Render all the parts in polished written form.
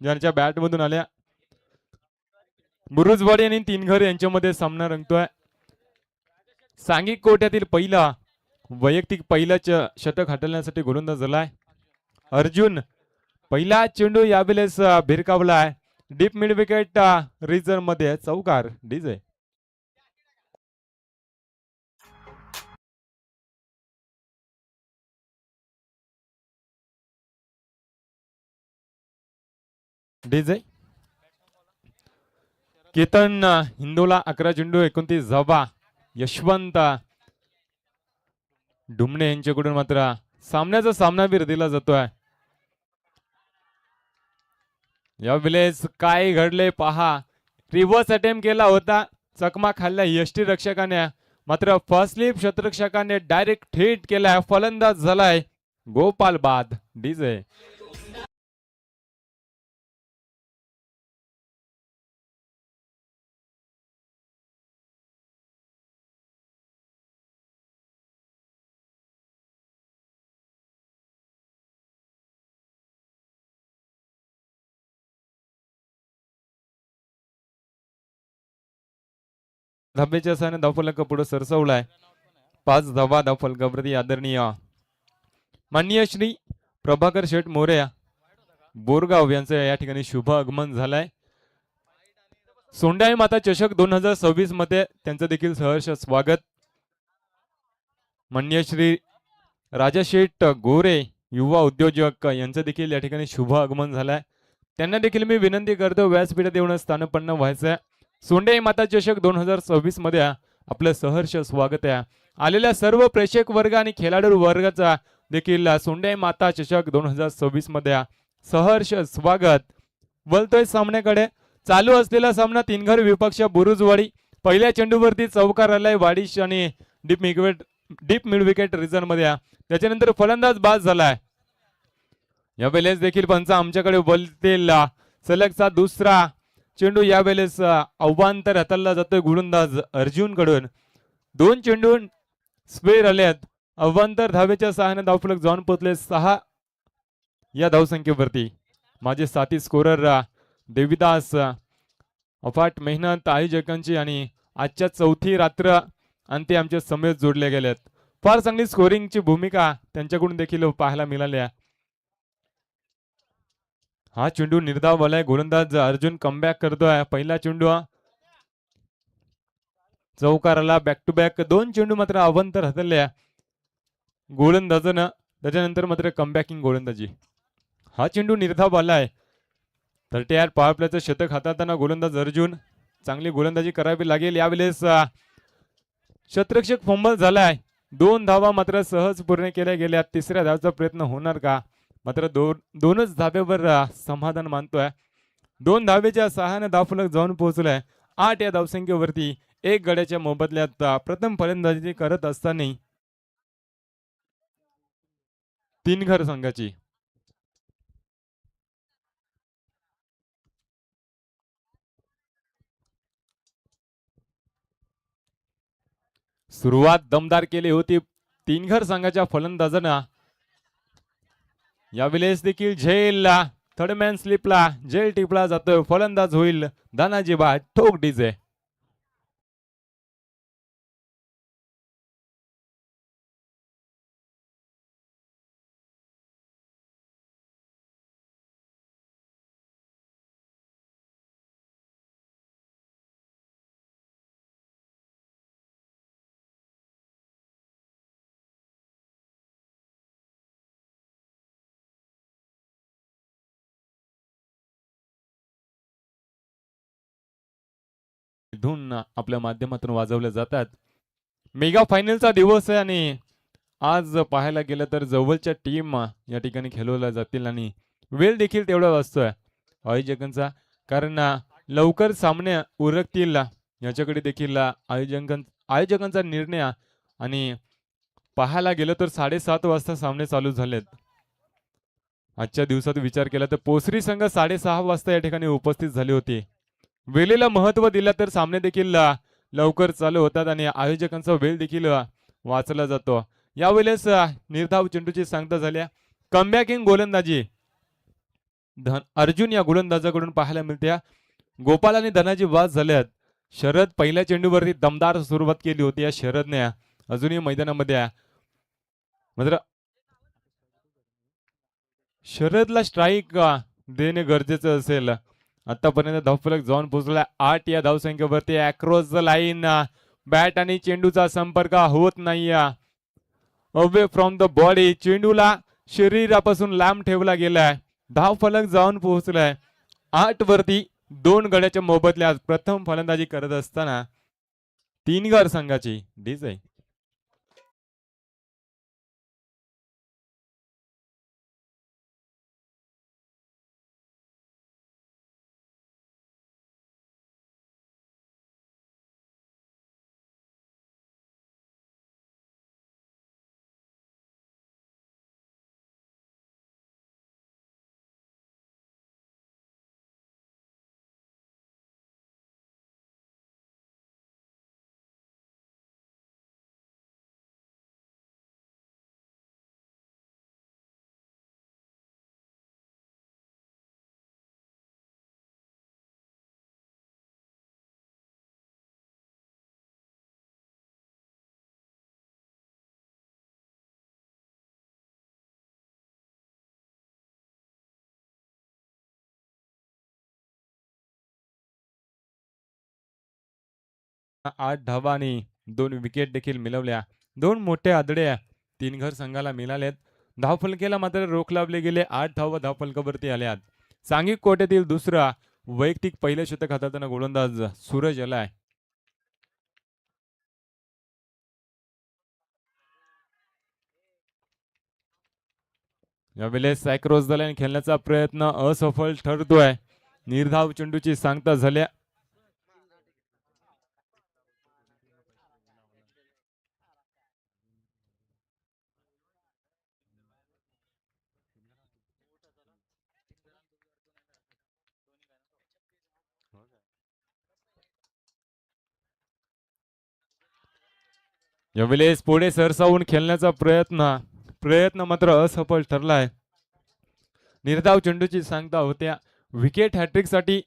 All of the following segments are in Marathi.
ज्यांच्या बॅट मधून आल्या. बुरुजवाडी आणि तीनघर यांच्यामध्ये सामना रंगतोय. सांघिक कोट्यातील पहिला वैयक्तिक पहिलाच शतक हाटलण्यासाठी गोलंदाज झालाय अर्जुन. पहिला चेंडू यावेळेस भिरकावलाय डीप मिड विकेट रिझर्व मध्ये चौकार डीजे. डीजे केतन हिंदोला 11 चेंडू 29 धावा. यशवंत डुमणे यांच्याकडून मात्र सामन्याचा सामनावीर दिला जातोय. यावेळेस काय घडले पहा. रिव्हर्स अटेम्प्ट केला होता चकमा खाल्ल्या यष्टी रक्षकाने, मात्र फर्स्ट स्लिप शतरक्षकाने डायरेक्ट थेट केलाय. फलंदाज झालाय गोपाल बाद डीजे. धाब्याच्या साने धावफलक पुढे सरसवलाय. 5 धावा धावफलकावरती आदरणीय माननीय श्री प्रभाकर शेठ मोरे बोरगाव यांचं या ठिकाणी शुभ आगमन झालंय. सोंडाई माता चषक 2026 मध्ये त्यांचं देखील सहर्ष स्वागत. माननीय श्री राजाशेठ गोरे युवा उद्योजक यांचं देखील या ठिकाणी शुभ आगमन झालंय. त्यांना देखील मी विनंती करतो व्यासपीठात येऊन स्थानपन्न व्हायचंय. सोंडाई माता चषक 2026 मध्ये आपलं सहर्ष स्वागत आहे. आलेल्या सर्व प्रेक्षक वर्ग आणि खेळाडू वर्गाचा देखील सोंडाई माता चषक 2026 मध्ये सहर्ष स्वागत. बोलतोय सामन्याकडे. चालू असलेला सामना तीनघर विपक्ष बुरुजवाडी. पहिल्या चेंडूवरती चौकार आलाय वाडिश आणि डीप मिड विकेट रिझन मध्ये. त्याच्यानंतर फलंदाज बाद झालाय. यावेळेस देखील पंच आमच्याकडे बोलतील. सलगचा दुसरा चेंडू यावेळेस अव्वांतर हाताळला जातोय गोलंदाज अर्जुन कडून. 2 चेंडू स्क्वेअर आलेत. अव्वांतर धावेच्या सहाय्याने धावफलक जाऊन पोहोचले 6 या धावसंख्येवरती. माझे साथी स्कोरर देविदास, अफाट मेहनत आयोजकांची आणि आजच्या चौथी रात्र अंती आमच्या समेत जोडले गेलेत. फार चांगली स्कोरिंगची भूमिका त्यांच्याकडून देखील पाहायला मिळाली आहे. हा चेंडू निर्धाव आलाय. गोलंदाज अर्जुन कमबॅक करतोय. पहिला चेंडू चौकाराला बॅक टू बॅक 2 चेंडू मात्र अवंतर हाताळल्या गोलंदाजानं. त्याच्यानंतर मात्र कमबॅकिंग गोलंदाजी. हा चेंडू निर्धाव आलाय. 30 पॉवर प्लेचं शतक हाताळताना गोलंदाज अर्जुन चांगली गोलंदाजी करावी लागेल. यावेळेस शतरक्षक फंबल झालाय. 2 धावा मात्र सहज पूर्ण केल्या गेल्या. तिसऱ्या धावाचा प्रयत्न होणार का? मात्र दोनच धाब्यावर समाधान मानतोय. 2 धावेच्या सहाय्याने धावफलक जाऊन पोहोचलाय 8 या धावसंख्येवरती. 1 गड्याच्या मोबदल्यात प्रथम फलंदाजी करत असताना तीनघर संघाची सुरुवात दमदार केली होती तीनघर संघाच्या फलंदाजांना. यावेळेस देखील झेल थर्ड मॅन स्लिपला झेल टिपला जातोय. फलंदाज होईल दानाजी बा ठोक डीजे. धून आपल्या माध्यमातून वाजवल्या जातात. मेगा फायनलचा दिवस आहे आणि आज पाहायला गेलं तर जवळच्या टीम या ठिकाणी खेळवल्या जातील आणि वेळ देखील तेवढा वाजतोय आयोजकांचा. कारण लवकर सामने उरकतील याच्याकडे देखील आयोजकांचा निर्णय. आणि पाहायला गेलं तर 7:30 वाजता सामने चालू झालेत. आजच्या दिवसात विचार केला तर पोसरी संघ 6:30 वाजता या ठिकाणी उपस्थित झाली होती. वेळेला महत्व दिलं तर सामने देखील लवकर चालू होतात आणि आयोजकांचा वेळ देखील वाचला जातो. यावेळेस निर्धाव चेंडूची सांगता झाल्या. कमबॅकिंग गोलंदाजी अर्जुन या गोलंदाजाकडून पाहायला मिळते. गोपाल आणि धनाजी बाद झाल्यात. शरद पहिल्या चेंडूवरती दमदार सुरुवात केली होती या शरदने अजूनही मैदानामध्ये आहे. मात्र शरदला स्ट्राईक देणे गरजेचं असेल. आतापर्यंत धावफलक जाऊन पोहोचला 8 या धावसंख्येवरती. अक्रॉस द लाईन बॅट आणि चेंडूचा संपर्क होत नाही. अवे फ्रॉम द बॉडी चेंडूला शरीरापासून लांब ठेवला गेलाय. धावफलक जाऊन पोहोचलाय 8 वरती. 2 गड्याच्या मोबदल्यात प्रथम फलंदाजी करत असताना तीनगर संघाची डीज आहे. आठ धावा आणि 2 विकेट देखील मिळवल्या. 2 मोठे आदड्या तीनघर संघाला मिळालेत. धावफलकेला मात्र रोख लावले गेले. 8 धावा धावफलकावरती आल्यात. सांघिक कोट्यातील दुसरा वैयक्तिक पहिलं शतक हाताळताना गोलंदाज सूरज आलाय. यावेळेस सॅक्रॉस द लाईन खेळण्याचा प्रयत्न असफल ठरतोय. निर्धाव चेंडूची सांगता झाल्या. यावेळेस पुढे सरसावून खेळण्याचा प्रयत्न मात्र असफल ठरलाय. निर्धाव चेंडूची सांगता होत्या. विकेट हॅट्रिक साठी,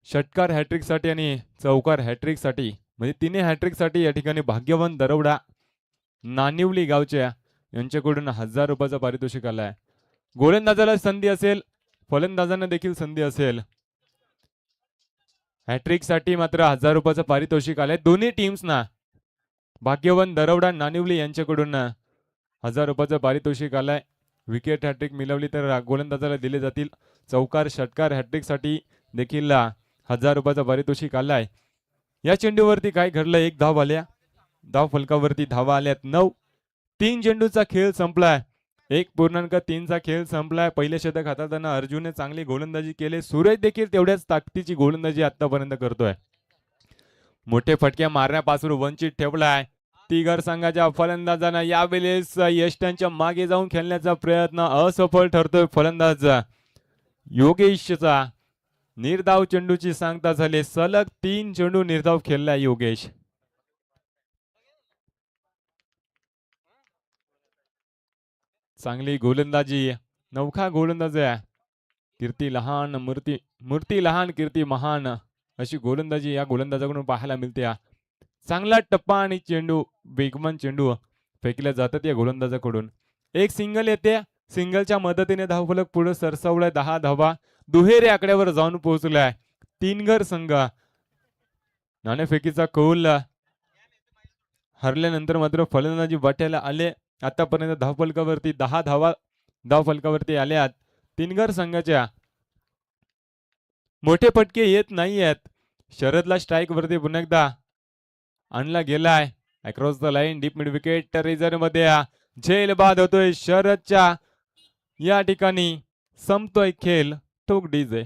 षटकार हॅट्रिक साठी आणि चौकार हॅट्रिक साठी म्हणजे तिन्ही हॅट्रिक साठी या ठिकाणी भाग्यवान दरवडा नानिवली गावच्या यांच्याकडून 1000 रुपयाचा पारितोषिक आलाय. गोलंदाजाला संधी असेल, फलंदाजांना देखील संधी असेल. हॅट्रिक साठी मात्र 1000 रुपयाचं पारितोषिक आलंय दोन्ही टीम्सना. भाग्यवान दरवडा नानिवली यांच्याकडून 1000 रुपयाचं पारितोषिक आलाय. विकेट हॅट्रिक मिळवली तर गोलंदाजाला दिले जातील. चौकार षटकार हॅट्रिक साठी देखील 1000 रुपयाचं पारितोषिक आलाय. या चेंडूवरती काय घडलं? 1 धाव आल्या. धाव फलकावरती धावा आल्यात 9. 3 चेंडूचा खेळ संपलाय. 1.3चा खेळ संपलाय. पहिले शतक हाताळताना अर्जुनने चांगली गोलंदाजी केली. सूरज देखील तेवढ्याच ताकदीची गोलंदाजी आतापर्यंत करतोय. मोठे फटके मारण्यापासून वंचित ठेवलाय. तिगर संघाच्या फलंदाजांना यावेळेस यष्टांच्या मागे जाऊन खेळण्याचा प्रयत्न असफल ठरतोय. फलंदाज योगेशचा निर्धाव चेंडूची सांगता झाली. सलग 3 चेंडू निर्धाव खेळलाय योगेश. चांगली गोलंदाजी, नवखा गोलंदाज आहे. कीर्ती लहान मूर्ती लहान कीर्ती महान अशी गोलंदाजी या गोलंदाजाकडून पाहायला मिळते. चांगला टप्पा आणि चेंडू, वेगवान चेंडू फेकल्या जातात या गोलंदाजाकडून. एक सिंगल येते. सिंगलच्या मदतीने धावफलक पुढे सरसावलाय. 10 धावा दुहेरी आकड्यावर जाऊन पोहोचलाय. तीनगर संघ नाणेफेकीचा कौल हरल्यानंतर मात्र फलंदाजी वाट्याला आले. आतापर्यंत धावफलकावरती 10 धावा धावफलकावरती आल्यात. तीनगर संघाच्या मोठे फटके येत नाही आहेत. शरदला स्ट्राईक वरती पुन्हा एकदा आणला गेलाय. Across the line deep mid wicket reserve मध्ये झेल बाद होतोय शरदच्या. या ठिकाणी संपतोय खेळ. ठोक डीजे.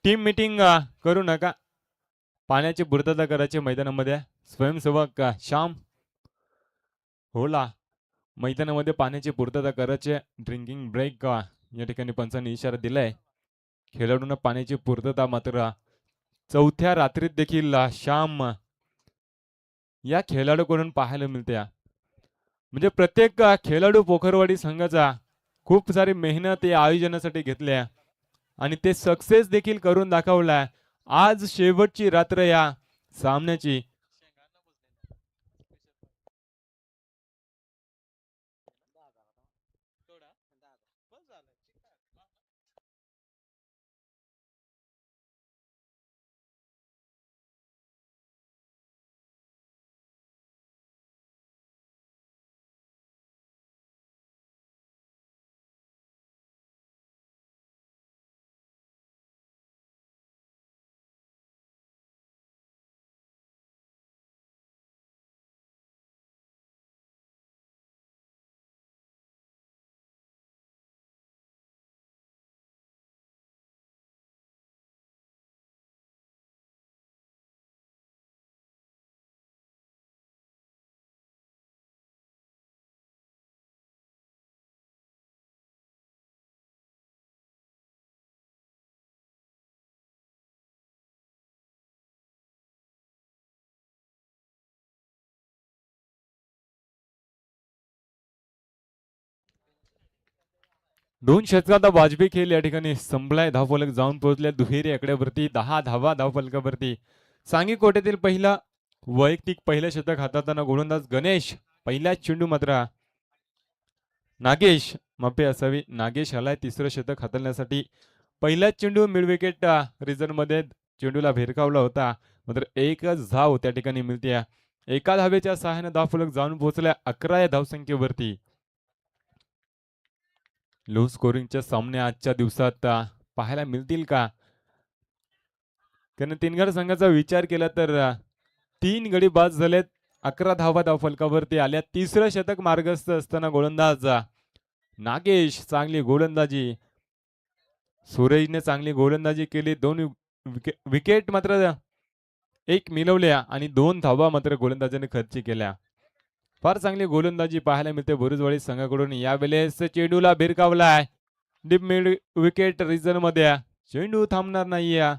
टीम मीटिंग करू नका. पाण्याची पूर्तता करायची मैदानामध्ये. स्वयंसेवक श्याम होला मैदानामध्ये पाण्याची पूर्तता करायची. ड्रिंकिंग ब्रेक या ठिकाणी पंचांनी इशारा दिलाय. खेळाडूंना पाण्याची पूर्तता मात्र चौथ्या रात्रीत देखील श्याम या खेळाडूकडून पाहायला मिळते. म्हणजे प्रत्येक खेळाडू पोखरवाडी संघाचा खूप सारी मेहनत या आयोजनासाठी घेतल्या आणि ते सक्सेस देखील करून दाखवलाय. आज शेवटची रात्र या सामन्याची. दोन षटकांचा वाजवी खेळ या ठिकाणी संपलाय. धावफलक जाऊन पोहोचले दुहेरी आकड्यावरती. 10 धावा धावफलकावरती. सांगी कोट्यातील पहिला वैयक्तिक पहिलं शतक हाताळताना गोलंदाज गणेश. पहिल्या चेंडू मात्र नागेश माफी असावी, नागेश आलाय तिसरं शतक हाताळण्यासाठी. पहिल्याच चेंडू मिड विकेट रिझन मध्ये चेंडूला भिरकावला होता. मात्र एकच धाव त्या ठिकाणी मिळते. एका धावेच्या सहाय्याने धावफलक जाऊन पोहोचल्या 11 या धावसंख्येवरती. लो स्कोरिंगचे सामने आजच्या दिवसात पाहायला मिळतील का? कारण तीनगड संघाचा विचार केला तर 3 गडी बाद झालेत. 11 धावा धावफलकावरती आल्या. तिसरं शतक मार्गस्थ असताना गोलंदाज नागेश चांगली गोलंदाजी. सूरजने चांगली गोलंदाजी केली. 2 विकेट मात्र एक मिळवल्या आणि 2 धावा मात्र गोलंदाजाने खर्च केल्या. फार चांगली गोलंदाजी पाहायला मिळते बुरुजवाडी संघाकडून. यावेळेस चेंडूला भिरकावलाय डीप मिड विकेट रिजन मध्ये. चेंडू थांबणार नाहीये.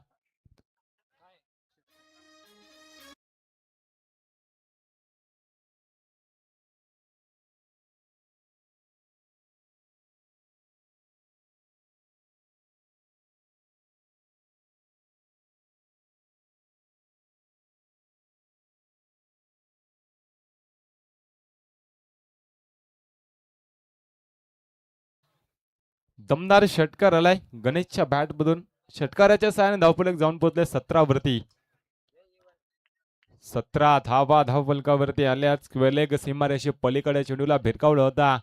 दमदार षटकार आलाय गणेशच्या बॅट मधून. षटकाराच्या सहाय्याने धावफलक जाऊन पोहोचले 17 वरती. 17 धावा धावफलकावरती आल्याच. क्वेलेग सीमारेषे पलीकडे चेंडूला भिरकावला होता.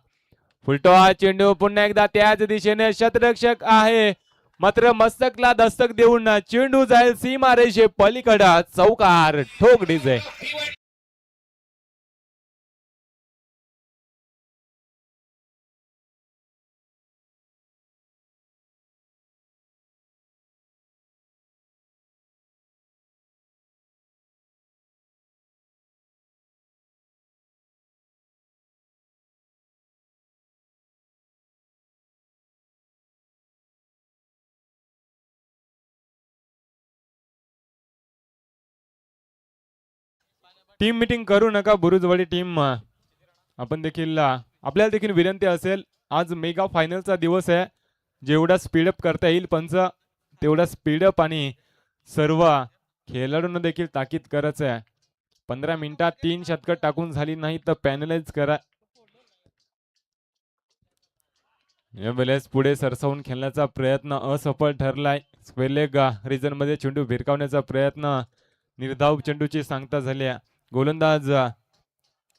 फुलटॉस चेंडू पुन्हा एकदा त्याच दिशेने. शतरक्षक आहे मात्र मस्तकला दस्तक देऊन चेंडू जाईल सीमारेषे पलीकडे. चौकार ठोक डीजे. टीम मीटिंग करू नका बुरुजवाडी टीम. आपण देखील आपल्याला देखील विनंती असेल, आज मेगा फायनलचा दिवस आहे. जेवढा स्पीडअप करता येईल पंच तेवढा स्पीडअप आणि सर्व खेळाडूंना देखील ताकीद करायचं आहे. 15 मिनिटात 3 शतकं टाकून झाली नाही तर पॅनलाइज करा. यावेळेस पुढे सरसावून खेळण्याचा प्रयत्न असफल ठरलाय. स्क्वेलेग रिजन मध्ये चेंडू भिरकावण्याचा प्रयत्न. निर्धाव चेंडूची सांगता झाली. गोलंदाज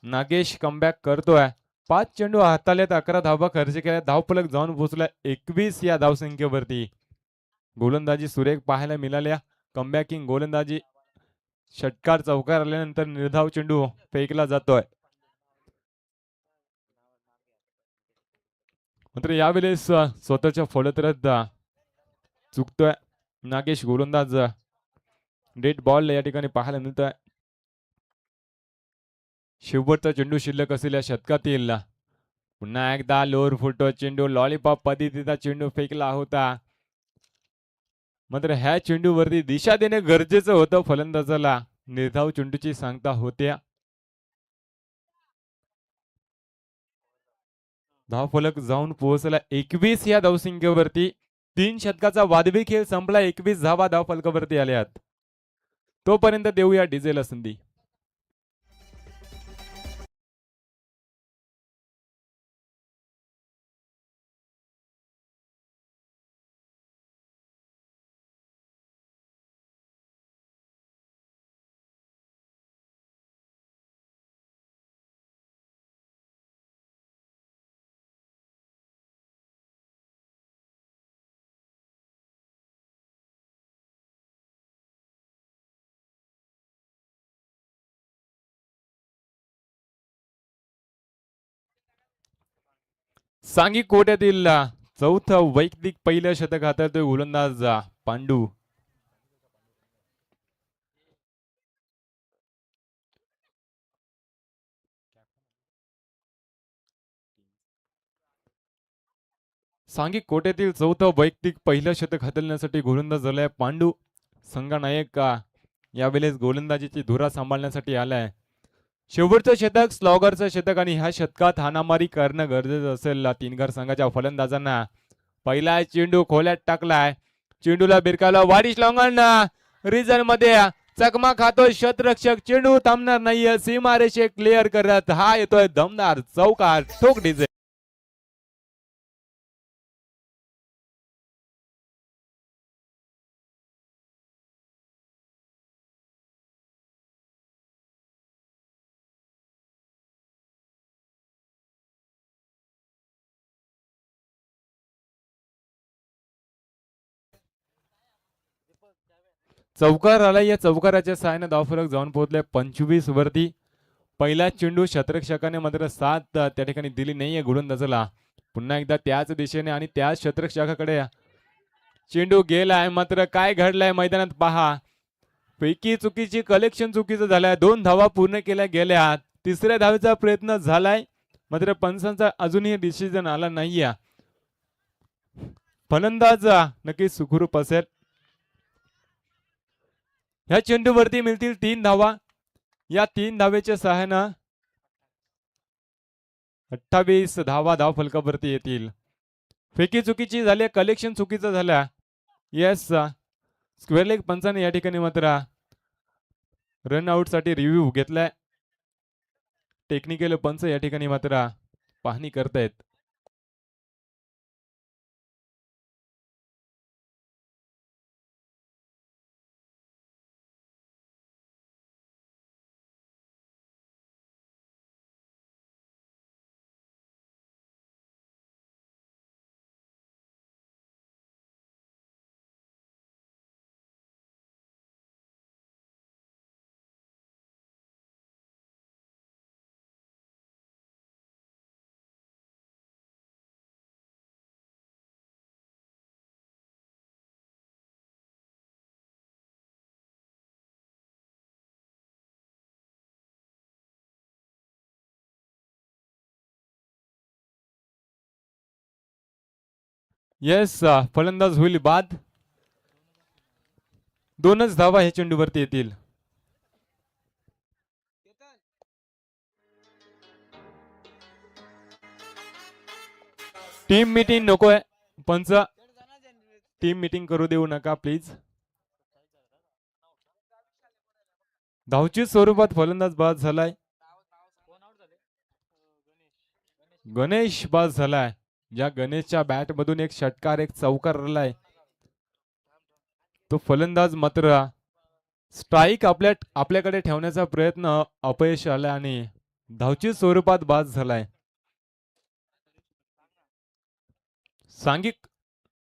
नागेश कमबॅक करतोय. 5 चेंडू हाताळलेत. 11 धावा खर्च केल्या. धावफलक जाऊन पोहोचला 21 या धावसंख्येवरती. गोलंदाजी सुरेख पाहायला मिळाल्या. कमबॅकिंग गोलंदाजी. षटकार चौकार आल्यानंतर निर्धाव चेंडू फेकला जातोय. मात्र यावेळेस स्वतःच्या फलंदाज चुकतोय. नागेश गोलंदाज डेट बॉल या ठिकाणी पाहायला मिळत आहे. शेवटचा चेंडू शिल्लक असेल या शतकातील. पुन्हा एकदा लोअर फुटो चेंडू लॉलीपॉप पद्धतीचा चेंडू फेकला होता. मात्र ह्या चेंडूवरती दिशा देणे गरजेचं होतं फलंदाजाला. निर्धाव चेंडूची सांगता होत्या. धावफलक जाऊन पोहोचला 21 या धावसंख्येवरती. 3 षटकाचा वादवी खेळ संपला. 21 धावा धावफलकावरती आल्यात. तोपर्यंत देऊया डीजेला संधी. सांगी कोट्यातील चौथं वैयक्तिक पहिलं शतक हाताळतोय गोलंदाज पांडू. सांघिक कोट्यातील चौथं वैयक्तिक पहिलं शतक हाताळण्यासाठी गोलंदाज झालाय पांडू. संघनायक यावेळेस गोलंदाजीची धुरा सांभाळण्यासाठी आलाय. शेवटचं शतक स्लॉगरचं शतक आणि ह्या शतकात हाणामारी करणं गरजेचं असेल. तीनघर संघाच्या फलंदाजांना. पहिला चेंडू खोल्यात टाकलाय. चेंडूला बिरकावला वारिश लॉंगण रिझन मध्ये चकमा खातोय शतरक्षक. चेंडू थांबणार नाहीये. सीमारेषे क्लिअर करत हा येतोय दमदार चौकार. ठोक डीजे. चौकार आला. या चौकाराच्या सहाय्याने धावफलक जाऊन पोहोचले 25 वरती. पहिला चेंडू शतरक्षकाने मात्र साथ त्या ठिकाणी दिली नाहीये गोलंदाजाला. पुन्हा एकदा त्याच दिशेने आणि त्याच शतरक्षकाकडे चेंडू गेलाय. मात्र काय घडलंय मैदानात पहा. पैकी चुकीची कलेक्शन चुकीचं झालंय. 2 धावा पूर्ण केल्या गेल्या. तिसऱ्या धावेचा प्रयत्न झालाय मात्र पंचांचा अजूनही डिसिजन आला नाहीये. फलंदाज नक्कीच सुखरूप असेल. ह्या चेंडूवरती मिळतील 3 धावा. या 3 धावेच्या सहाय्यानं 28 धावा धाव फलकावरती येतील. फेकी चुकीची झाली. कलेक्शन चुकीचं झालं. येस स्क्वेअर लेग पंचाने या ठिकाणी मात्र रनआउट साठी रिव्ह्यू घेतलाय. टेक्निकल पंच या ठिकाणी मात्र पाहणी करतायत. येस फलंदाज होईल बाद. 2च धावा ह्या चेंडूवरती येतील. टीम मीटिंग नकोय. पंच टीम मीटिंग करू देऊ नका प्लीज. धावची स्वरूपात फलंदाज बाद झालाय. गणेश बाद झालाय. ज्या गणेशच्या बॅट मधून एक षटकार एक चौकार आलाय तो फलंदाज मात्र स्ट्राईक आपल्याकडे ठेवण्याचा प्रयत्न अपयश आला आणि धावची स्वरूपात बाद झालाय. सांघिक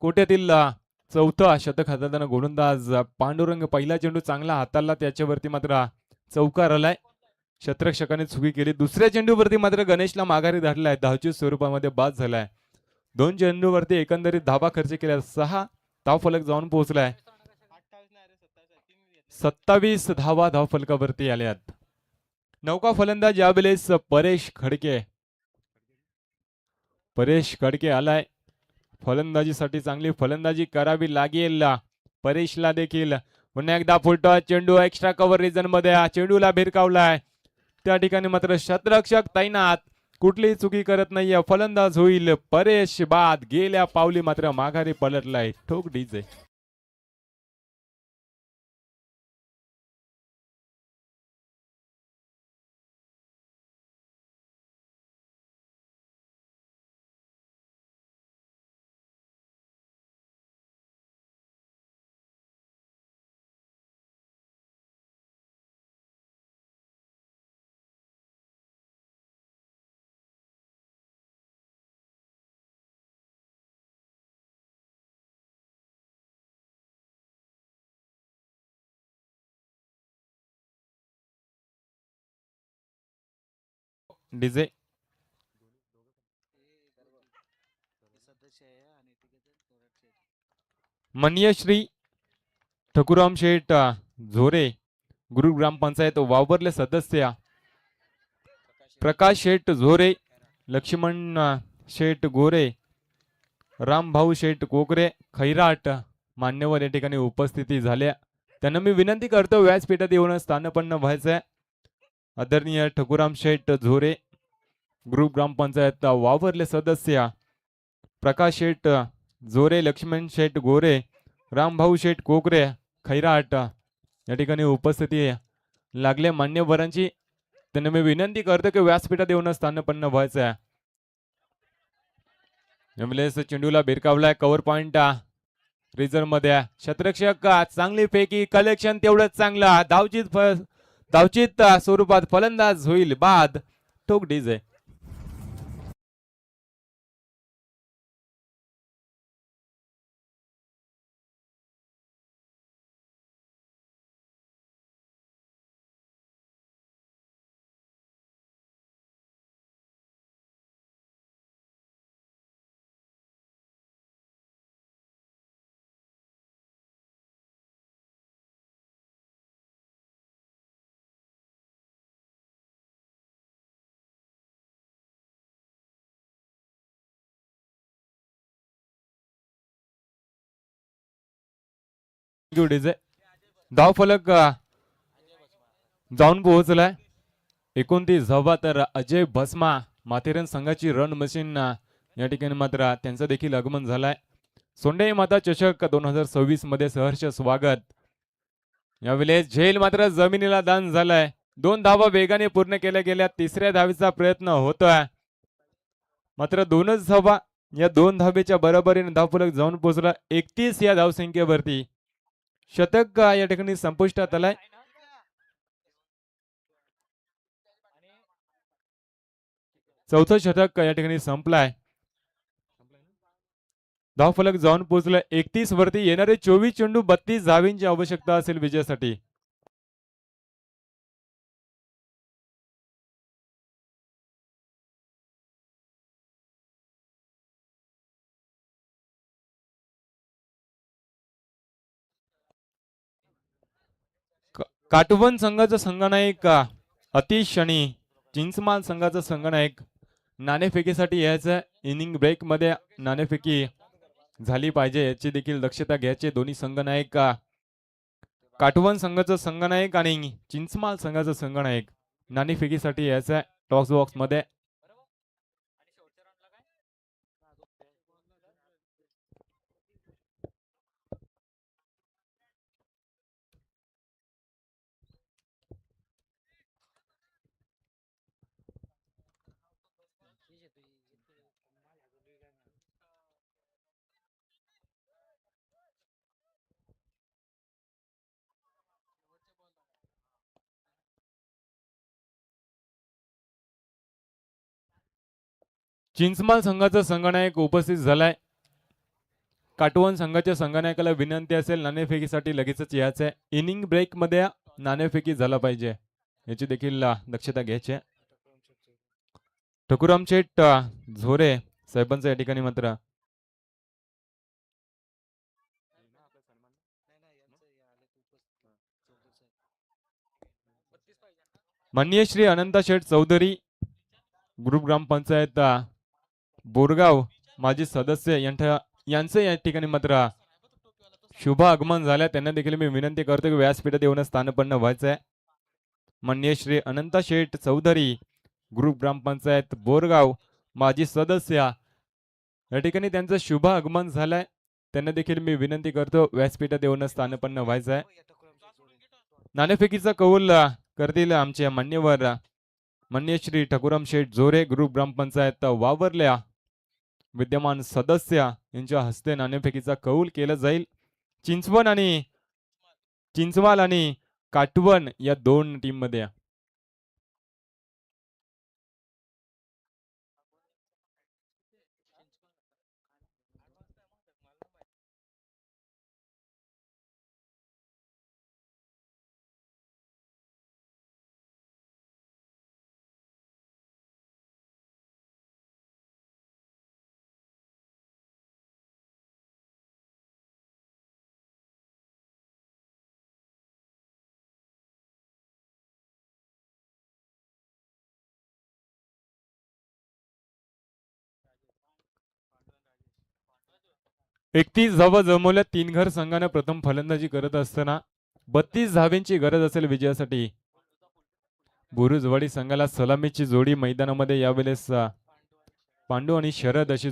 कोट्यातील चौथा शतक हाताळताना गोलंदाज पांडुरंग. पहिला चेंडू चांगला हाताळला. त्याच्यावरती मात्र चौकार आलाय. शतरक्षकाने चुकी केली. दुसऱ्या चेंडूवरती मात्र गणेशला माघारी धाडलाय. धावची स्वरूपामध्ये बाद झालाय. 2 चेंडूवरती एकंदरीत धावा खर्च केल्या. 6 धाव फलक जाऊन पोहोचलाय. 27 धावा धावफलकावरती आल्यात. नौका फलंदाज यावेळेस परेश खडके आलाय. फलंदाजीसाठी चांगली फलंदाजी करावी लागेल परेशला देखील. पुन्हा एकदा फुलटॉस चेंडू एक्स्ट्रा कव्हर रिजन मध्ये चेंडूला भिरकावलाय. त्या ठिकाणी मात्र शतरक्षक तैनात, कुठलीही चुकी करत नाहीये. फलंदाज होईल परेश बाद. गेल्या पावली मात्र माघारी पलटलाय. ठोक डीजे. डीजे मन्यश्री ठकुराम शेठ झोरे गुरु ग्रामपंचायत वावरले सदस्य प्रकाश शेठ झोरे, लक्ष्मण शेठ गोरे, रामभाऊ शेठ कोकरे, खैराट मान्यवर या ठिकाणी उपस्थिती झाल्या. त्यांना मी विनंती करतो व्यासपीठात येऊन स्थानपन्न व्हायचंय. आदरणीय ठकुराम शेठ झोरे ग्रुप ग्रामपंचायत वावरले सदस्य प्रकाश शेठ झोरे, लक्ष्मण शेठ गोरे, रामभाऊ शेठ कोकरे, खैराट या ठिकाणी उपस्थिती लागले मान्यवरांची. त्यांना मी विनंती करतो की व्यासपीठात येऊन स्थानपन्न व्हायचंय. यावेळेस चेंडूला भिरकावलाय. कव्हर पॉइंट रिझर्व मध्ये शतरक्षक चांगली फेकी, कलेक्शन तेवढंच चांगलं. धावचित स्वरूपात फलंदाज होईल बाद. ठोक डीजे. डीजे धाव फलक जाऊन पोहोचलाय. 29 धावा तर अजय भस्मा माथेरन संघाची रन मशीन या ठिकाणी मात्र त्यांचं देखील आगमन झालंय. सोंडे माता चषक 2026 मध्ये सहर्ष स्वागत. यावेळेस झेल मात्र जमिनीला दान झालाय. 2 धावा वेगाने पूर्ण केल्या गेल्या. तिसऱ्या धावेचा प्रयत्न होतोय मात्र 2च धावा. या 2 धावेच्या बरोबरीने धावफलक जाऊन पोहोचला 31 या धावसंख्येवरती. शतक या ठिकाणी संपुष्टात आलाय. चौथं शतक या ठिकाणी संपलाय. धावफलक जाऊन पोहोचलं 31 वरती. येणारे 24 चेंडू 32 धावींची आवश्यकता असेल विजयासाठी. काटवण संघाचा संघनायक अतिश आणि चिंचमाल संघाचा संघनायक नाणेफेकीसाठी यायचं. इनिंग ब्रेक मध्ये नाणेफेकी झाली पाहिजे याची देखील दक्षता घ्यायची. दोन्ही संघनायक काटवण संघाचा संघनायक आणि चिंचमाल संघाचा संघनायक नाणेफेकीसाठी यायचं टॉस बॉक्स मध्ये. चिंचमाल संघाचा संघनायक उपस्थित झालाय. काटवण संघाच्या संघनायकाला विनंती असेल नाणेफेकीसाठी लगेचच यायचंय. इनिंग ब्रेक मध्ये नाणेफेकी झाला पाहिजे याची देखील दक्षता घ्यायची. ठकुराम शेठ झोरे साहेबांचं या ठिकाणी मात्र माननीय श्री अनंता शेठ चौधरी ग्रुप ग्रामपंचायत बोरगाव माजी सदस्य यांचं या ठिकाणी मात्र शुभ आगमन झालं. त्यांना देखील मी विनंती करतो की व्यासपीठात येऊन स्थानपन्न व्हायचं आहे. माननीय श्री अनंता शेठ चौधरी ग्रुप ग्रामपंचायत बोरगाव माजी सदस्य या ठिकाणी त्यांचं शुभ आगमन झालंय. त्यांना देखील मी विनंती करतो व्यासपीठात येऊन स्थानपन्न व्हायचं आहे. नाणेफेकीचा कौल करतील आमचे मान्यवर माननीय श्री ठकुराम शेठ जोरे ग्रुप ग्रामपंचायत वावरल्या विद्यमान सदस्य यांच्या हस्ते नाणेफेकीचा कौल केला जाईल. चिंचवाल आणि काटवण या दोन टीम मध्ये एकतीस धावा जमवल्या. तीन घर संघाने प्रथम फलंदाजी करत असताना 32 धाव्यांची गरज असेल विजयासाठी. बुरुजवाडी संघाला सलामीची जोडी मैदानामध्ये यावेळेस पांडू आणि शरद अशी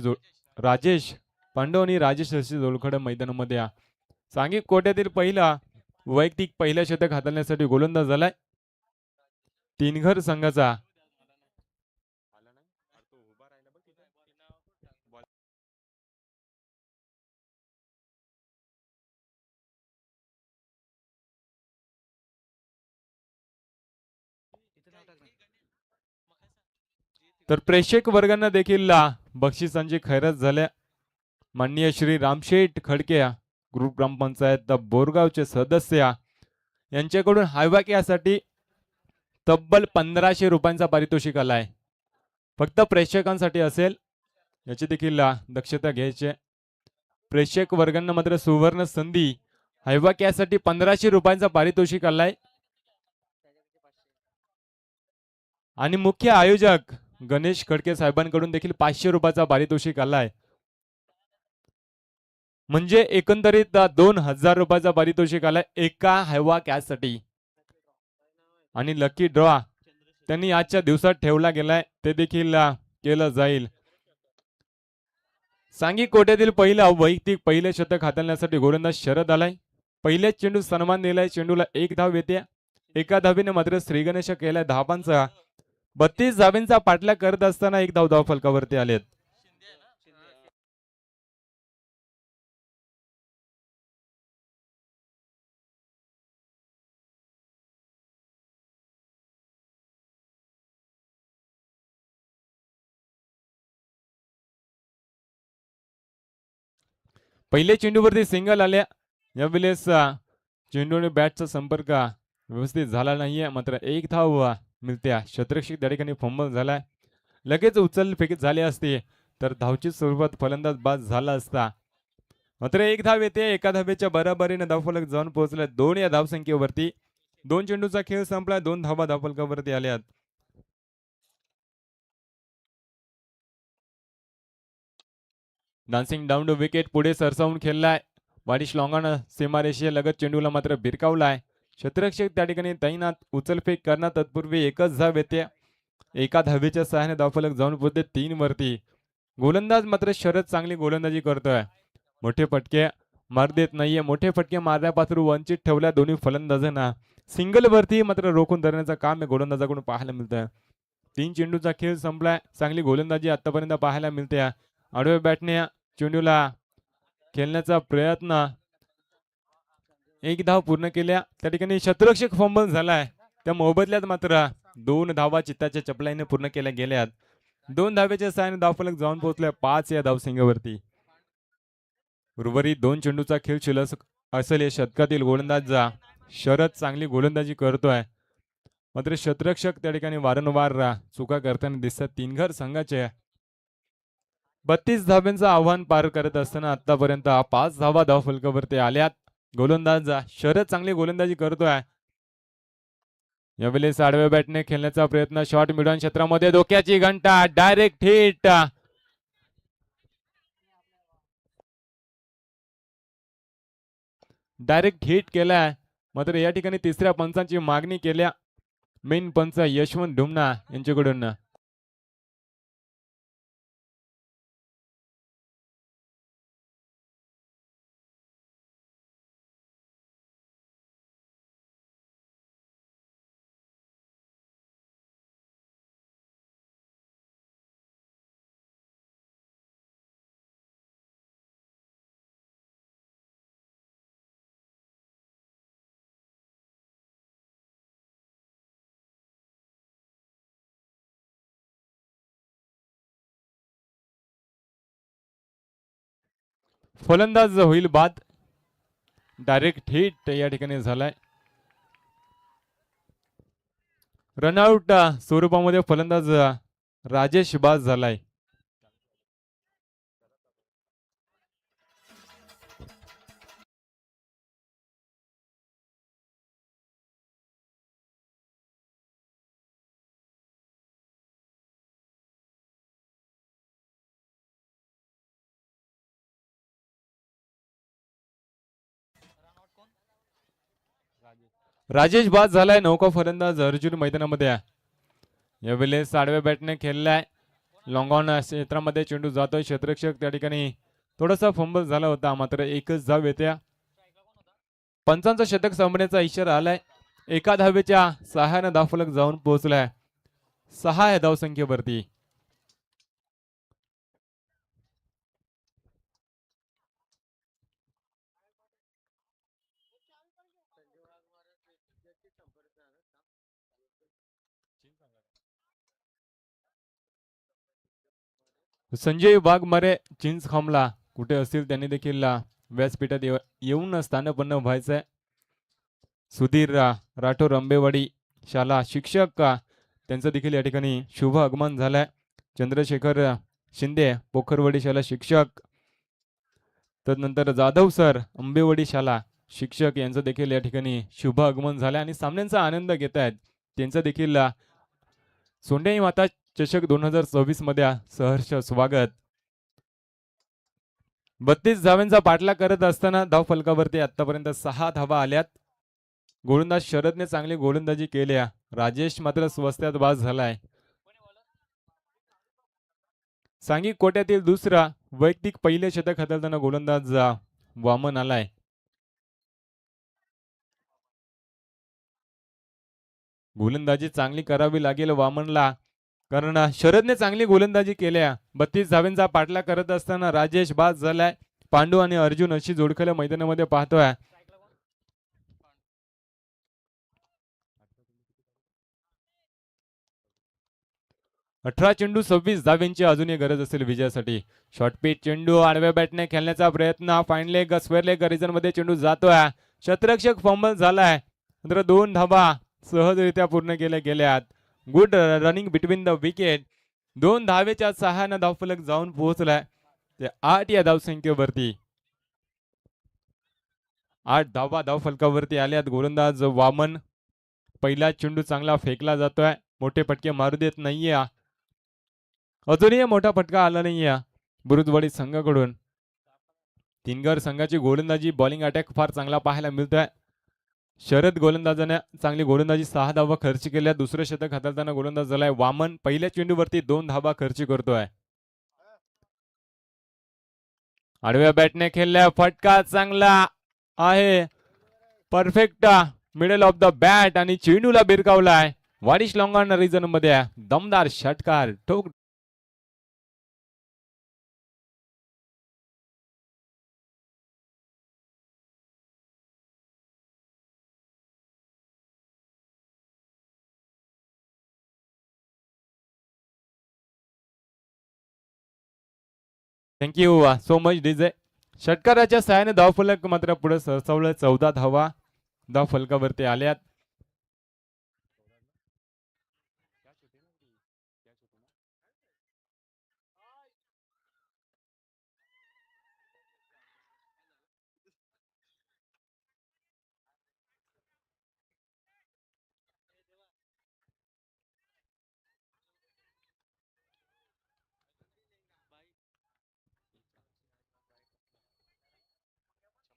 राजेश पांडू आणि राजेश अशी जोडखड मैदानामध्ये सांघिक कोट्यातील पहिला वैयक्तिक पहिल्या शतक हाताळण्यासाठी गोलंदाज झालाय तीनघर संघाचा. तर प्रेक्षक वर्गांना देखील बक्षिसांची खैरत झाल्या. माननीय श्री रामशेठ खडके ग्रुप ग्रामपंचायत बोरगावचे सदस्य यांच्याकडून हायवॅक यासाठी तब्बल 1500 रुपयांचा पारितोषिक आलाय. फक्त प्रेक्षकांसाठी असेल याची देखील दक्षता घ्यायची. प्रेक्षक वर्गांना मात्र सुवर्ण संधी. हायवॅक यासाठी 1500 रुपयांचा पारितोषिक आलाय आणि मुख्य आयोजक गणेश खडके साहेबांकडून देखील 500 रुपयाचा पारितोषिक आलाय. म्हणजे एकंदरीत 2000 रुपयाचा पारितोषिक आलाय एका हायवा कॅचसाठी. आणि लकी ड्रॉ त्यांनी आजच्या दिवसात ठेवला गेलाय ते देखील केलं जाईल. सांघिक कोट्यातील पहिला वैयक्तिक पहिले शतक हाताळण्यासाठी गोलंदाज शरद आलाय. पहिल्या चेंडू सन्मान दिलाय. चेंडूला 1 धाव येते. एका धावीने मात्र श्रीगणेश केलाय धावांचा. 32 धावांचा पाठलाग करत असताना 1 धाव फलकावरती आलेत. पहिल्या चेंडूवरती सिंगल आल्या. यावेळेस चेंडूने बॅटचा संपर्क व्यवस्थित झाला नाहीये. मात्र 1 धाव मिळते. शतरक्षक त्या ठिकाणी फंबल झालाय. लगेच उचल फेकीत झाली असती तर धावची स्वरूपात फलंदाज बाद झाला असता. मात्र 1 धाव येते. एका धावेच्या बराबरीने धावफलक जाऊन पोहोचले 2 या धावसंख्येवरती. 2 चेंडूचा खेळ संपला. 2 धावा धावफलकावरती आल्यात. डान्सिंग डाऊन टू विकेट पुढे सरसावून खेळलाय. वाडिश लॉंगानं सीमारेषे लगत चेंडूला मात्र भिरकावलाय. क्षेत्ररक्षक त्या ठिकाणी तैनात. उचलफेक करणार तत्पूर्वी एकच धाव येते. एका धावेच्या सहाय्याने धावफलक जाऊन पोहोचते 3 वरती. गोलंदाज मात्र शरद चांगली गोलंदाजी करतोय. मोठे फटके मार देत नाहीये. मोठे फटके मारण्यापासून वंचित ठेवल्या दोन्ही फलंदाजांना. सिंगल वरती मात्र रोखून धरण्याचं काम गोलंदाजाकडून पाहायला मिळतंय. 3 चेंडूचा खेळ संपलाय. चांगली गोलंदाजी आतापर्यंत पाहायला मिळते. आडव्या बॅटने चेंडूला खेळण्याचा प्रयत्न. 1 धाव पूर्ण केल्या. त्या ठिकाणी शतरक्षक फंबल झालाय. त्या मोबदल्यात मात्र 2 धावा चित्ताच्या चपलाईने पूर्ण केल्या गेल्यात. 2 धावेच्या सहाय्याने धावफलक जाऊन पोहोचले 5 या धावसंख्येवरती. उर्वरित 2 चेंडूचा खेळ शिल्लक असेल. या शतकातील गोलंदाज शरद चांगली गोलंदाजी करतोय. मात्र शतरक्षक त्या ठिकाणी वारंवार चुका करताना दिसतात. तीनघर संघाचे 32 धाव्यांचं आव्हान पार करत असताना आतापर्यंत 5 धावा धावफलकावरती आल्यात. गोलंदाज शरद चांगली गोलंदाजी करतोय. यावेळेस आडव्या बॅटने खेळण्याचा प्रयत्न, शॉट मिडॉन क्षेत्रामध्ये डोक्याची घंटा, डायरेक्ट हिट. डायरेक्ट हिट केलाय. मात्र या ठिकाणी तिसऱ्या पंचांची मागणी केल्या मेन पंच यशवंत ढुमना यांच्याकडून. फलंदाज होईल बाद. डायरेक्ट हिट या ठिकाणी झालाय. रनआउट स्वरूपामध्ये फलंदाज राजेश बाद झालाय. राजेश बाद झालाय. नौका फलंदाज अर्जुन मैदानामध्ये आहे. यावेळेस आडव्या बॅटने खेळलाय. लॉंग ऑन क्षेत्रामध्ये चेंडू जातोय. क्षेत्ररक्षक त्या ठिकाणी थोडासा फंबल झाला होता, मात्र एकच धाव येत्या. पंचांचा शतक संपण्याचा इशारा आलाय. एका धावेच्या सहाय्याने धावफलक जाऊन पोहोचलाय 6 या धावसंख्येवरती. संजय वाघमारे चिंचखांबला कुठे असतील त्यांनी देखील व्यासपीठात येऊन स्थानपन्न व्हायचंय. सुधीर राठोड अंबेवाडी शाला शिक्षक त्यांचं देखील या ठिकाणी शुभ आगमन झालंय. चंद्रशेखर शिंदे पोखरवाडी शाला शिक्षक, तदनंतर जाधव सर अंबेवाडी शाला शिक्षक यांचं देखील या ठिकाणी शुभ आगमन झालंय आणि सामन्यांचा आनंद घेत आहेत. त्यांचं देखील सोंडेई माता चषक 2024 मध्ये सहर्ष स्वागत. 32 धावांचा पाठलाग करत असताना धाव फलकावरती आतापर्यंत 6 धावा आल्यात. गोलंदाज शरदने चांगली गोलंदाजी केली. राजेश मात्र स्वस्त्यात बाद झालाय. सांघिक कोट्यातील दुसरा वैयक्तिक पहिले शतक हाताळताना गोलंदाज वामन आलाय. गोलंदाजी चांगली करावी लागेल वामनला, कारण शरदने चांगली गोलंदाजी केल्या. 32 धावांचा पाठलाग करत असताना राजेश बाद झालाय. पांडू आणि अर्जुन अशी जोडखल मैदानामध्ये पाहतोय. 18 चेंडू 26 धाव्यांची अजूनही गरज असेल विजयासाठी. शॉर्टपिच चेंडू आडव्या बॅटने खेळण्याचा प्रयत्न, fine leg square leg region मध्ये चेंडू जातोय. क्षेत्ररक्षक फंबल झालाय, मात्र 2 धावा सहजरित्या पूर्ण केल्या गेल्यात. Good running between the wicket. 2 धावेच्या सहाय्याने धावफलक जाऊन पोहोचलाय ते 8 या धावसंख्येवरती. 8 धावा धावफलकावरती आल्यात. गोलंदाज वामन, पहिला चेंडू चांगला फेकला जातोय. मोठे फटके मारू देत नाहीये. अजूनही मोठा फटका आला नाहीये बुरुजवाडी संघाकडून. तिनगर संघाची गोलंदाजी बॉलिंग अटॅक फार चांगला पाहायला मिळतोय. शरद गोलंदाजाने चांगली गोलंदाजी 6 धावा खर्च केल्या. दुसरं शतक हाताळताना गोलंदाज झालाय वामन. पहिल्या चेंडूवरती 2 धावा खर्च करतोय. आडव्या बॅटने खेळल्या, फटका चांगला आहे. Perfect middle of the bat आणि चेंडूला बिरकावलाय. वाडिश लॉंगॉन रिजन मध्ये दमदार षटकार ठोक. Thank you so much DJ. षटकाराच्या सहाय्याने धावफलक मात्र पुढे सरसावलं. 14 धावा धावफलकावरती आल्यात.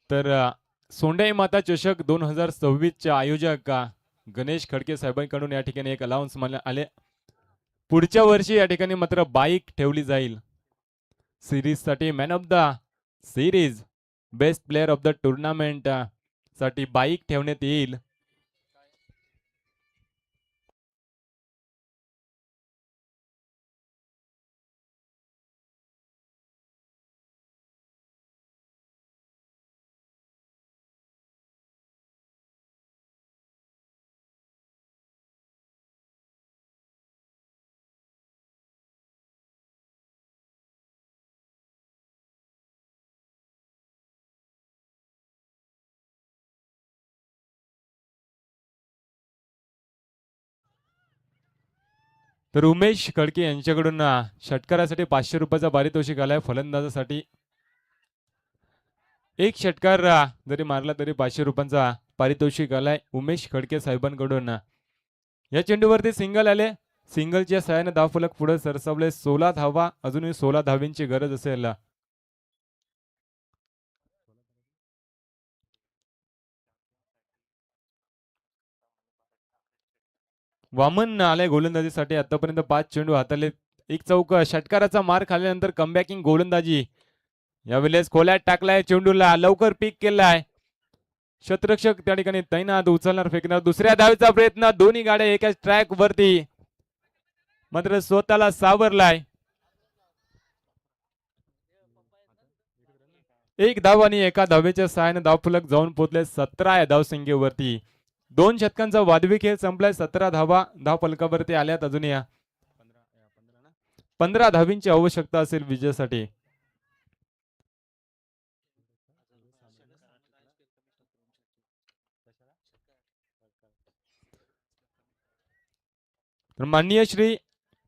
तर सोंडाई माता चषक 2026च्या आयोजक गणेश खडके साहेबांकडून या ठिकाणी एक अलाउन्स आले. पुढच्या वर्षी या ठिकाणी मात्र बाईक ठेवली जाईल. सिरीज साठी man of the series, best player of the tournament साठी बाईक ठेवण्यात येईल. तर उमेश खडके यांच्याकडून षटकारासाठी 500 रुपयाचा पारितोषिक आलाय. फलंदाजासाठी एक षटकार जरी मारला तरी 500 रुपयांचा पारितोषिक आलाय उमेश खडके साहेबांकडून. या चेंडूवरती सिंगल आले. सिंगलच्या सहाय्याने धावफलक पुढे सरसावले. 16 धावा, अजूनही 16 धावींची गरज असेल. वामन आलाय गोलंदाजीसाठी. आतापर्यंत 5 चेंडू हाताले. एक चौक षटकाराचा मार खाल्ल्यानंतर कमबॅकिंग गोलंदाजी. यावेळेस खोल्यात टाकलाय चेंडूला, लवकर पीक केलाय. शतरक्षक त्या ठिकाणी तैनात, उचलणार फेकणार. दुसऱ्या धावेचा प्रयत्न, दोन्ही गाड्या एकाच ट्रॅक वरती, मात्र स्वतःला सावरलाय. एक धाव आणि एका धावेच्या सहाय्याने धावफलक जाऊन पोहोचले 17 या धावसंख्येवरती. 2 षटकांचा वादवी खेळ संपलाय. 17 धावा धावफलकावरती आल्यात. अजून या 15 धावींची आवश्यकता असेल विजयासाठी. तर माननीय श्री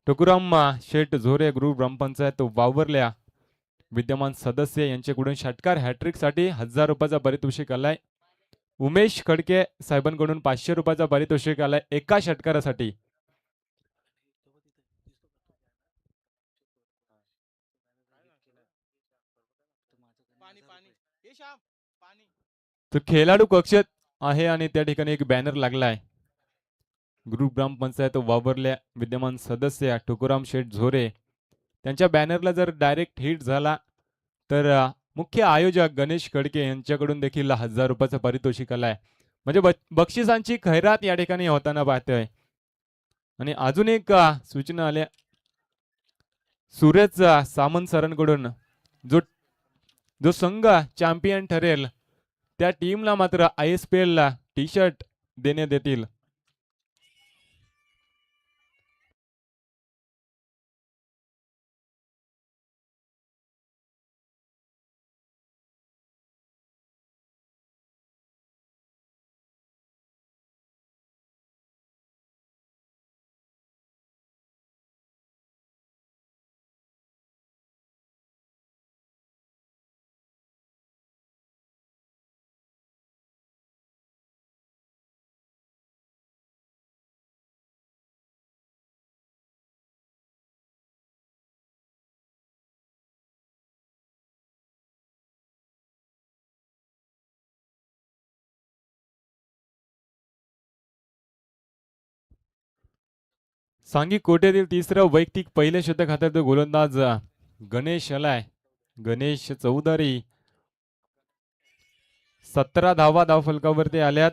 टुकुराम शेठ झोरे ग्रुप ग्रामपंचायत वावरल्या विद्यमान सदस्य यांच्याकडून षटकार हॅट्रिक साठी 1000 रुपयाचा पारितोषिक आलाय. उमेश खडके साहेबांकडून 500 रुपयाचा पारितोषिक आलाय एका षटकारासाठी. तर खेळाडू कक्षात आहे आणि त्या ठिकाणी एक बॅनर लागलाय. ग्रुप ग्रामपंचायत वावरल्या विद्यमान सदस्य टुकुराम शेठ झोरे त्यांच्या बॅनरला जर डायरेक्ट हिट झाला तर मुख्य आयोजक गणेश खडके यांच्याकडून देखील 1000 रुपयाचं पारितोषिक आलाय. म्हणजे बक्षिसांची खैरात या ठिकाणी होताना पाहतोय. आणि अजून एक सूचना आल्या सूरज सामंत सरांकडून. जो जो संघ चॅम्पियन ठरेल त्या टीमला मात्र ISPL ला टी शर्ट देण्यात येतील. सांगी कोट्यातील तिसरं वैयक्तिक पहिले शतक हातात गोलंदाज गणेश आलाय. गणेश चौधरी 17 धावा धावफलकावरती आल्यात.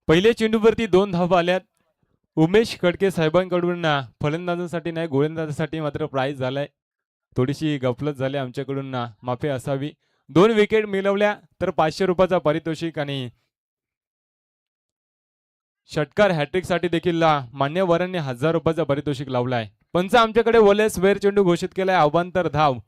पहिल्या चेंडूवरती 2 धावा आल्यात. उमेश खडके साहेबांकडून फलंदाजासाठी नाही गोलंदाजासाठी मात्र प्राइज झालाय. थोडीशी गफलत झाली आमच्याकडून ना, माफी असावी. 2 विकेट मिळवल्या तर 500 रुपयाचा पारितोषिक आणि षटकार हॅट्रिकसाठी देखील मान्यवरांनी 1000 रुपयाचा पारितोषिक लावलाय. पंच आमच्याकडे वलेस वेर चेंडू घोषित केलाय. अवांतर धाव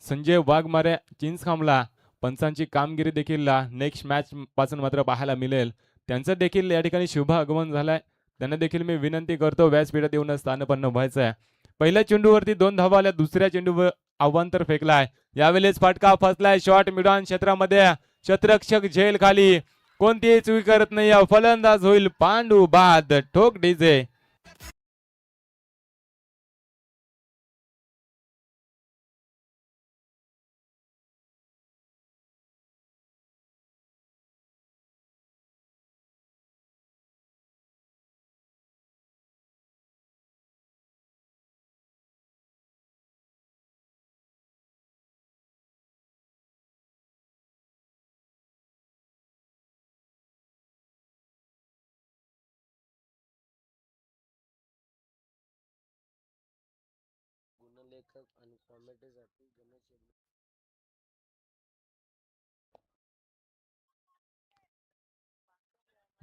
संजय वाघमारे चिंचखांबला. पंचांची कामगिरी देखील नेक्स्ट मॅच पासून मात्र पाहायला मिळेल. त्यांचं देखील या ठिकाणी शुभ आगमन झालंय. त्यांना देखील मी विनंती करतो व्यासपीठात येऊन स्थानपन्न व्हायचं आहे. पहिल्या चेंडूवरती 2 धावा आल्या. दुसऱ्या चेंडूवर अवांतर फेकलाय. यावेळेस फटका फसलाय. शॉट मिडॉन क्षेत्रामध्ये शतरक्षक झेल खाली. कोणतीही चुकी करत नाही. फलंदाज होईल पांडू बाद. ठोक डीजे.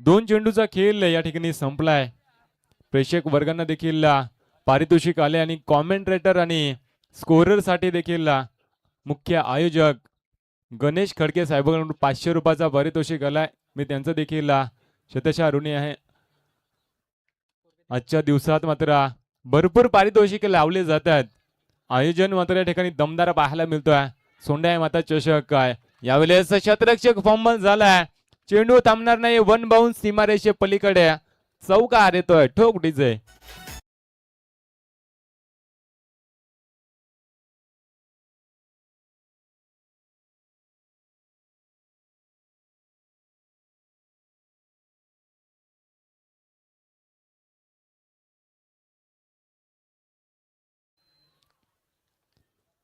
दोन चेंडूचा खेळ या ठिकाणी संपलाय. प्रेक्षक वर्गांना देखील पारितोषिक आले आणि कॉमेंट्रेटर आणि स्कोरर साठी देखील मुख्य आयोजक गणेश खडके साहेबांकडून 500 रुपयाचा पारितोषिक आलाय. मी त्यांचं देखील शतशः ऋणी आहे. आजच्या दिवसात मात्र भरपूर पारितोषिक लावले जातात. आयोजन मात्र या ठिकाणी दमदार पाहायला मिळतोय. सोंड्या माता चषक काय यावेळेस शतरक्षक फंबल झालाय. चेंडू थांबणार नाही. वन बाउन्स सीमारेषे पलीकडे चौकार येतोय. ठोक डीजे.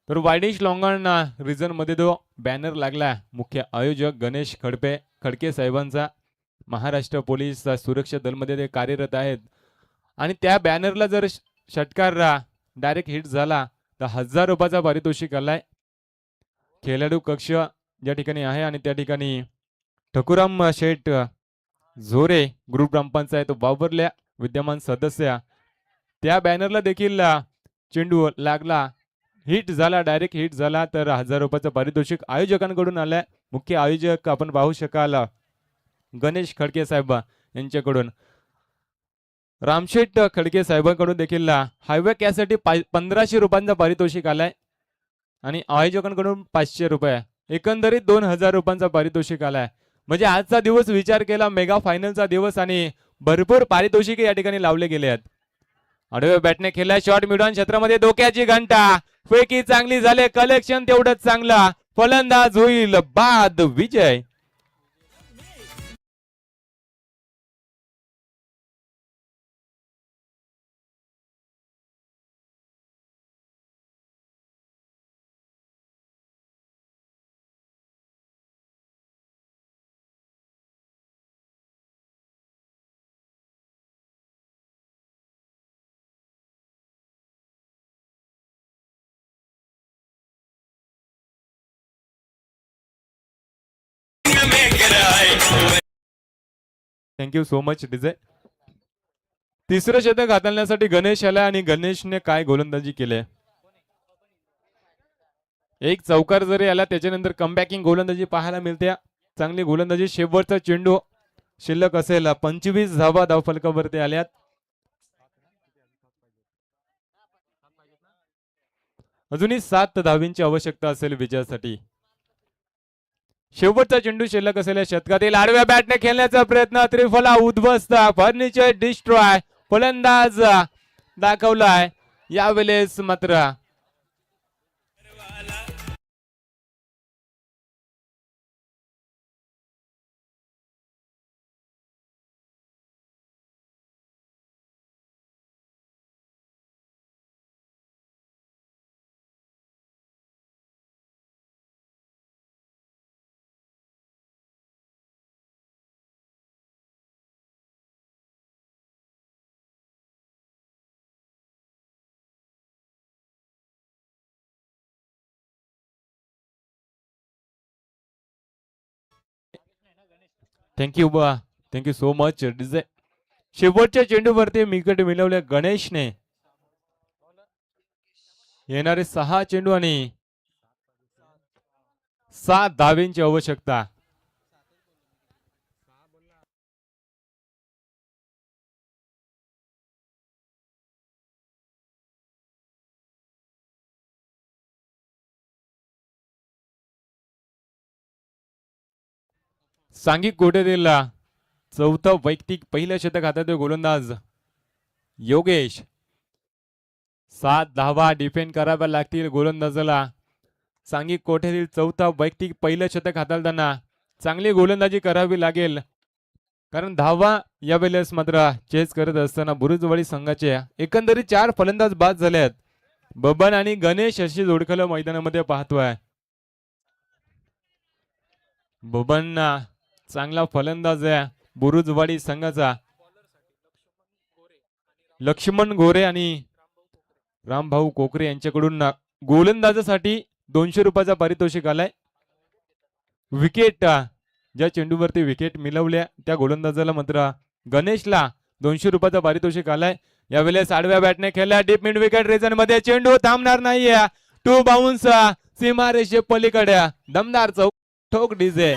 तर वायडिश लॉंगण रिजन मध्ये तो बॅनर लागला. मुख्य आयोजक गणेश खडके साहेबांचा. महाराष्ट्र पोलीस सुरक्षा दलमध्ये ते कार्यरत आहेत आणि त्या बॅनरला जर षटकार डायरेक्ट हिट झाला तर 1000 रुपयाचा पारितोषिक आलाय. खेळाडू कक्ष ज्या ठिकाणी आहे आणि त्या ठिकाणी ठकुराम शेठ झोरे ग्रुप ग्रामपंचायत वावरल्या विद्यमान सदस्य. त्या बॅनरला देखील चेंडू लागला. हिट झाला. डायरेक्ट हिट झाला तर 1000 रुपयाचं पारितोषिक आयोजकांकडून आलंय. मुख्य आयोजक आपण पाहू शकाल गणेश खडके साहेब यांच्याकडून. रामशेठ खडके साहेबांकडून देखील हायवे कॅसाठी 1500 रुपयांचा पारितोषिक आलाय आणि आयोजकांकडून 500 रुपये. एकंदरीत 2000 रुपयांचा पारितोषिक आलाय. म्हणजे आजचा दिवस विचार केला मेगा फायनलचा दिवस आणि भरपूर पारितोषिक या ठिकाणी लावले गेले आहेत. आडव्या बॅटने खेळला. शॉट मिडॉन क्षेत्रामध्ये डोक्याची घंटा. फेकी चांगली झाले. कलेक्शन तेवढंच चांगला. फलंदाज होईल बाद. Vijay. Thank you so much DJ. तिसरं शतक हाताळण्यासाठी गणेश आला आणि गणेशने काय गोलंदाजी केली. एक चौकार जरी आला त्याच्यानंतर कमबॅकिंग गोलंदाजी पाहायला मिळते. चांगली गोलंदाजी. शेवटचा चेंडू शिल्लक असेल. 25 धावा धावफलकावरती आल्यात. अजूनही 7 धावींची आवश्यकता असेल विजयासाठी. शेवटचा चेंडू शिल्लक असलेल्या शतकातील आडव्या बॅटने खेळण्याचा प्रयत्न. त्रिफला उद्ध्वस्त. Furniture destroy. फलंदाज दाखवलाय. यावेळेस मात्र थँक्यू बा, थँक्यू सो मच डीजे. शेवटच्या चेंडूवरती विकेट मिळवले गणेशने. येणारे 6 चेंडू आणि 7 धावेंची आवश्यकता. सांघिक कोटेतील चौथं वैयक्तिक पहिलं शतक हातात गोलंदाज योगेश. 7 धावा डिफेंड कराव्या लागतील गोलंदाजाला. सांघिक कोठ्यातील चौथा वैयक्तिक पहिलं शतक हाताळताना चांगली गोलंदाजी करावी लागेल, कारण धावा यावेळेस मात्र चेस करत असताना बुरुजवाडी संघाचे एकंदरीत 4 फलंदाज बाद झाले आहेत. बबन आणि गणेश अशी जोडखलं मैदानामध्ये पाहतोय. बबन चांगला फलंदाज आहे बुरुजवाडी संघाचा. लक्ष्मण गोरे आणि रामभाऊ कोकरे यांच्याकडून गोलंदाजासाठी 200 रुपयाचा पारितोषिक आलाय. विकेट ज्या चेंडूवरती विकेट मिळवल्या त्या गोलंदाजाला मात्र गणेशला 200 रुपयाचा पारितोषिक आलाय. यावेळेस आडव्या बॅटने खेळला डीप मिड विकेट रिजन मध्ये चेंडू थांबणार नाहीये. 2 बाउन्स सीमारेषे पलीकडे दमदार चौक ठोक DJ.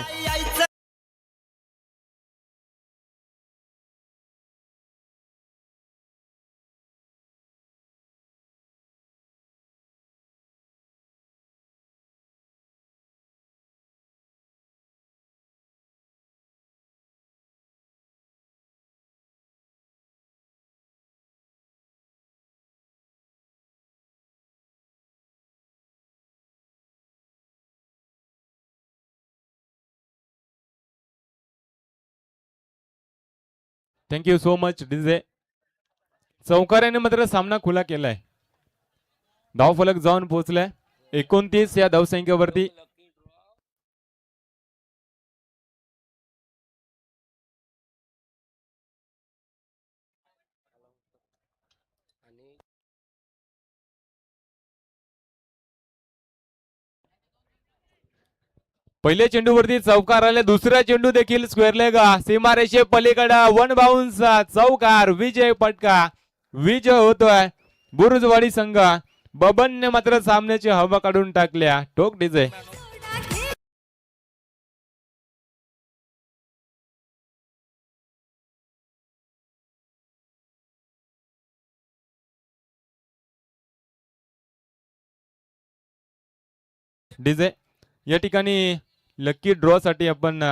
Thank you so much DJ. चौकाराने मात्र सामना खुला केलाय. धावफलक जाऊन पोहोचलाय 29 या धावसंख्येवरती. पहिल्या चेंडूवरती चौकार आले. दुसरा चेंडू देखील स्क्वेअर लेग सीमारेषे पलीकडे 1 बाउन्स चौकार. विजय पटका विजय होतोय बुरुजवाडी संघ. बबनने मात्र सामन्याची हवा काढून टाकल्या. टोक डीजे. डीजे या ठिकाणी लकी ड्रॉ साठी आपण